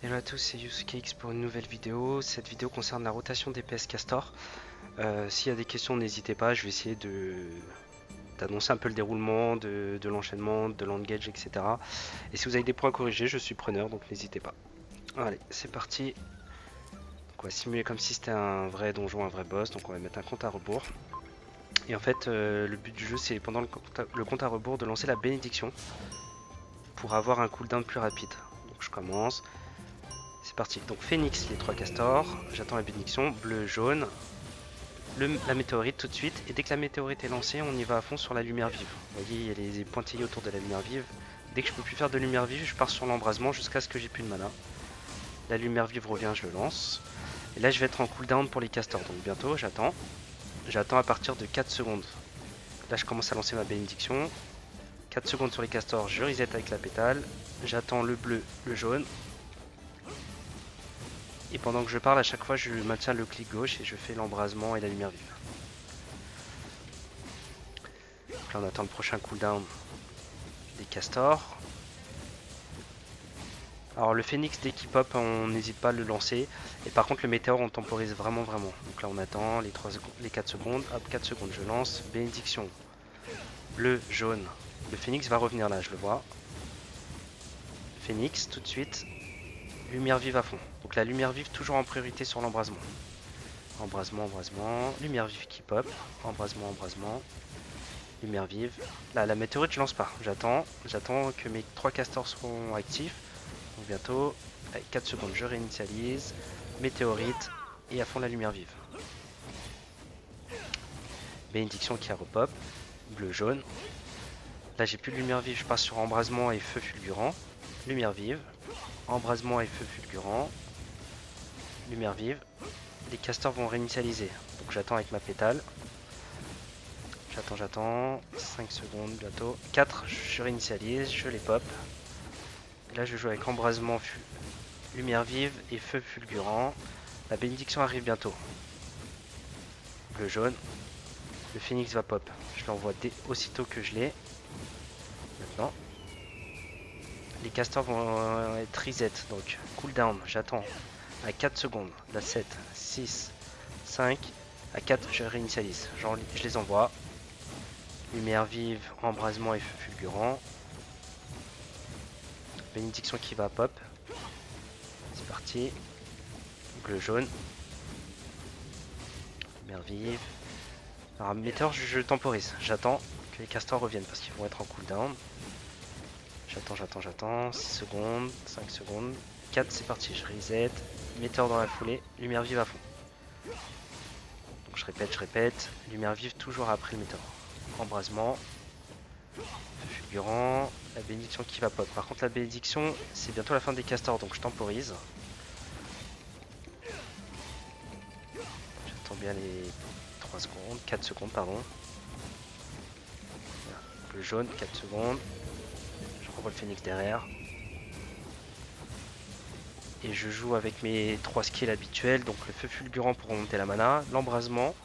Hello à tous, c'est YusukeX pour une nouvelle vidéo. Cette vidéo concerne la rotation des PS Castor. S'il y a des questions, n'hésitez pas, je vais essayer d'annoncer un peu le déroulement de l'enchaînement, de l'engage, etc. Et si vous avez des points à corriger, je suis preneur, donc n'hésitez pas. Allez, c'est parti. Donc on va simuler comme si c'était un vrai donjon, un vrai boss, donc on va mettre un compte à rebours. Et en fait, le but du jeu, c'est pendant le compte à rebours de lancer la bénédiction pour avoir un cooldown plus rapide. Donc je commence. C'est parti. Donc Phoenix, les 3 castors. J'attends la bénédiction. Bleu, jaune. La météorite tout de suite. Et dès que la météorite est lancée, on y va à fond sur la lumière vive. Vous voyez, il y a les pointillés autour de la lumière vive. Dès que je peux plus faire de lumière vive, je pars sur l'embrasement jusqu'à ce que j'ai plus de mana. La lumière vive revient, je le lance. Et là, je vais être en cooldown pour les castors. Donc bientôt, j'attends. J'attends à partir de 4 secondes. Là, je commence à lancer ma bénédiction. 4 secondes sur les castors, je reset avec la pétale. J'attends le bleu, le jaune. Et pendant que je parle, à chaque fois, je maintiens le clic gauche et je fais l'embrasement et la lumière vive. Donc là, on attend le prochain cooldown des castors. Alors le phénix, dès qu'il pop, on n'hésite pas à le lancer. Et par contre, le météore, on temporise vraiment. Donc là, on attend les 4 secondes. Hop, 4 secondes, je lance. Bénédiction. Bleu, jaune. Le phénix va revenir là, je le vois. Phénix, tout de suite. Lumière vive à fond. Donc la lumière vive toujours en priorité sur l'embrasement. Embrasement, embrasement. Lumière vive qui pop. Embrasement, embrasement. Lumière vive. Là, la météorite, je lance pas. J'attends que mes 3 castors soient actifs. Donc bientôt, avec 4 secondes, je réinitialise. Météorite et à fond la lumière vive. Bénédiction qui a repop. Bleu, jaune. Là, j'ai plus de lumière vive, je passe sur embrasement et feu fulgurant. Lumière vive. Embrasement et feu fulgurant. Lumière vive. Les castors vont réinitialiser. Donc j'attends avec ma pétale. J'attends. 5 secondes bientôt. 4, je réinitialise, je les pop. Et là, je joue avec embrasement, lumière vive et feu fulgurant. La bénédiction arrive bientôt. Bleu, jaune. Le phénix va pop. Je l'envoie aussitôt que je l'ai. Maintenant. Les castors vont être reset. Donc, cooldown, j'attends. À 4 secondes. La 7, 6, 5. À 4, je réinitialise. Je les envoie. Lumière vive, embrasement et feu fulgurant. Bénédiction qui va pop. C'est parti. Bleu, jaune. Lumière vive. Alors, météore, je temporise. J'attends que les castors reviennent parce qu'ils vont être en cooldown. J'attends. 6 secondes, 5 secondes. 4, c'est parti. Je reset. Météore dans la foulée. Lumière vive à fond. Donc je répète. Lumière vive toujours après le météore. Embrasement. Feu fulgurant. La bénédiction qui va pop. Par contre, la bénédiction, c'est bientôt la fin des castors, donc je temporise. J'attends bien les 3 secondes. 4 secondes, pardon. Le jaune, 4 secondes. Je renvoie le phénix derrière. Et je joue avec mes 3 skills habituels, donc le feu fulgurant pour remonter la mana, l'embrasement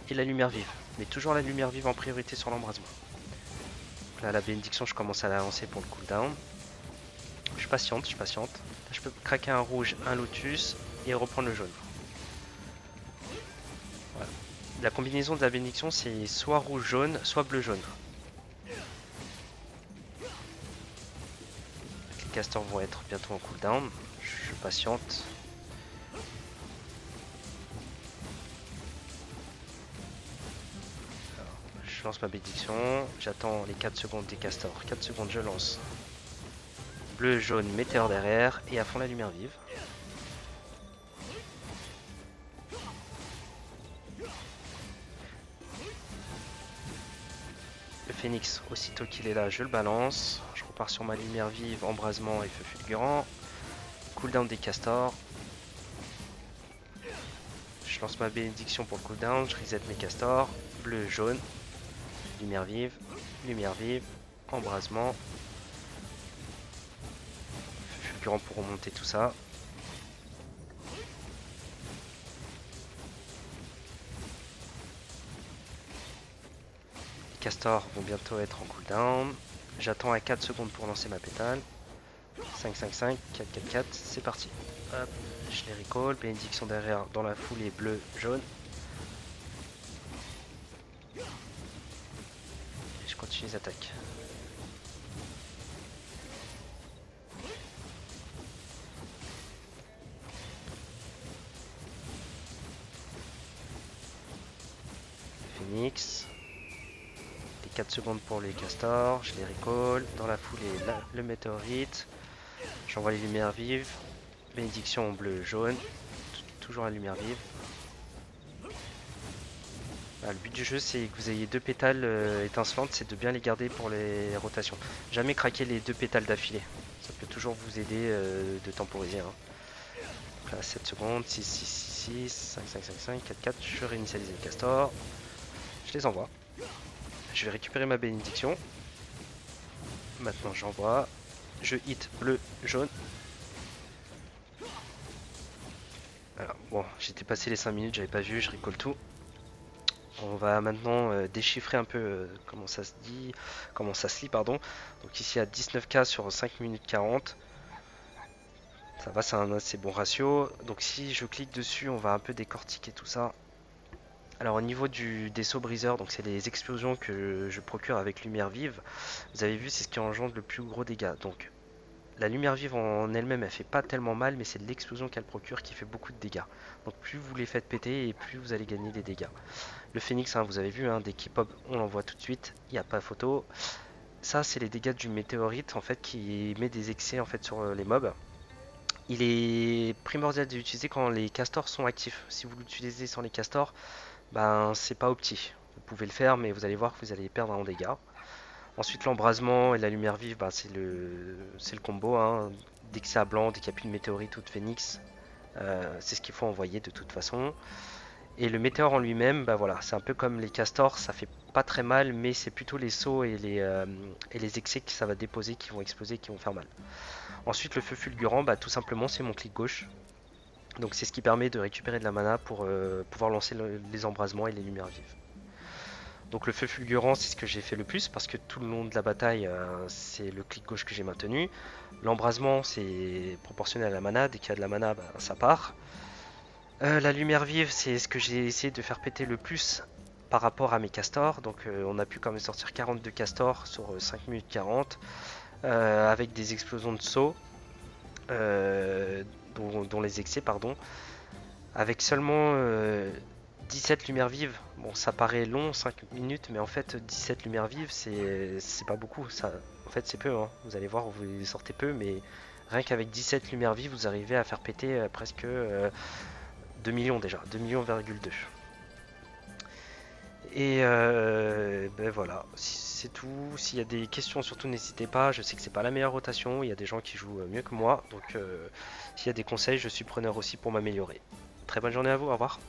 et la lumière vive. Mais toujours la lumière vive en priorité sur l'embrasement. Là, la bénédiction, je commence à la lancer pour le cooldown. Je patiente. Là, je peux craquer un rouge, un lotus et reprendre le jaune. Voilà. La combinaison de la bénédiction, c'est soit rouge-jaune, soit bleu-jaune. Les castors vont être bientôt en cooldown. Je patiente. Je lance ma bénédiction. J'attends les 4 secondes des castors. 4 secondes, je lance. Bleu, jaune, météore derrière et à fond la lumière vive. Le phénix, aussitôt qu'il est là, je le balance. Je repars sur ma lumière vive, embrasement et feu fulgurant. Cooldown des castors. Je lance ma bénédiction pour le cooldown. Je reset mes castors. Bleu, jaune. Lumière vive. Embrasement. Feu fulgurant pour remonter tout ça. Castors vont bientôt être en cooldown. J'attends à 4 secondes pour lancer ma pétale. 5, 5, 5, 4, 4, 4, c'est parti. Hop, je les recall, bénédiction derrière dans la foulée bleu, jaune. Et je continue les attaques. Phoenix. Les 4 secondes pour les castors, je les recall. Dans la foulée, le météorite. J'envoie les lumières vives. Bénédiction bleu, jaune. Toujours la lumière vive. Le but du jeu, c'est que vous ayez 2 pétales étincelantes, c'est de bien les garder pour les rotations. Jamais craquer les 2 pétales d'affilée. Ça peut toujours vous aider de temporiser. Hein. Donc là, 7 secondes, 6, 6, 6, 6, 5, 5, 5, 5, 4, 4. Je réinitialise les castors. Je les envoie. Je vais récupérer ma bénédiction. Maintenant, j'envoie. Je hit bleu, jaune. Alors, bon, j'étais passé les 5 minutes, j'avais pas vu, je recall tout. On va maintenant déchiffrer un peu comment ça se dit, comment ça se lit, pardon. Donc ici à 19K sur 5 minutes 40. Ça va, c'est un assez bon ratio. Donc si je clique dessus, on va un peu décortiquer tout ça. Alors au niveau des sauts briseurs, donc c'est les explosions que je procure avec lumière vive. Vous avez vu, c'est ce qui engendre le plus gros dégâts. Donc la lumière vive en elle-même, elle fait pas tellement mal, mais c'est l'explosion qu'elle procure qui fait beaucoup de dégâts. Donc plus vous les faites péter et plus vous allez gagner des dégâts. Le phénix, hein, vous avez vu, hein, dès qu'il pop, on l'envoie tout de suite, il n'y a pas photo. Ça, c'est les dégâts du météorite en fait qui met des excès en fait sur les mobs. Il est primordial de l'utiliser quand les castors sont actifs. Si vous l'utilisez sans les castors, ben c'est pas opti. Vous pouvez le faire, mais vous allez voir que vous allez perdre en dégâts. Ensuite, l'embrasement et la lumière vive, ben, c'est le combo. Hein. Dès que c'est à blanc, dès qu'il n'y a plus de météorite ou de phénix, c'est ce qu'il faut envoyer de toute façon. Et le météore en lui-même, bah voilà, c'est un peu comme les castors, ça fait pas très mal, mais c'est plutôt les sauts et les excès que ça va déposer qui vont exploser, qui vont faire mal. Ensuite, le feu fulgurant, bah, tout simplement, c'est mon clic gauche. Donc c'est ce qui permet de récupérer de la mana pour pouvoir lancer les embrasements et les lumières vives. Donc le feu fulgurant, c'est ce que j'ai fait le plus parce que tout le long de la bataille, c'est le clic gauche que j'ai maintenu. L'embrasement, c'est proportionnel à la mana, dès qu'il y a de la mana, bah, ça part. La lumière vive, c'est ce que j'ai essayé de faire péter le plus par rapport à mes castors. Donc on a pu quand même sortir 42 castors sur 5 minutes 40 avec des explosions de saut dont les excès, pardon, avec seulement 17 lumières vives. Bon, ça paraît long, 5 minutes, mais en fait 17 lumières vives, c'est pas beaucoup. Ça, en fait, c'est peu. Hein. Vous allez voir, vous les sortez peu, mais rien qu'avec 17 lumières vives, vous arrivez à faire péter presque 2 millions déjà, 2 millions,2. Et ben voilà, c'est tout. S'il y a des questions, surtout n'hésitez pas. Je sais que c'est pas la meilleure rotation, il y a des gens qui jouent mieux que moi. Donc s'il y a des conseils, je suis preneur aussi pour m'améliorer. Très bonne journée à vous, au revoir.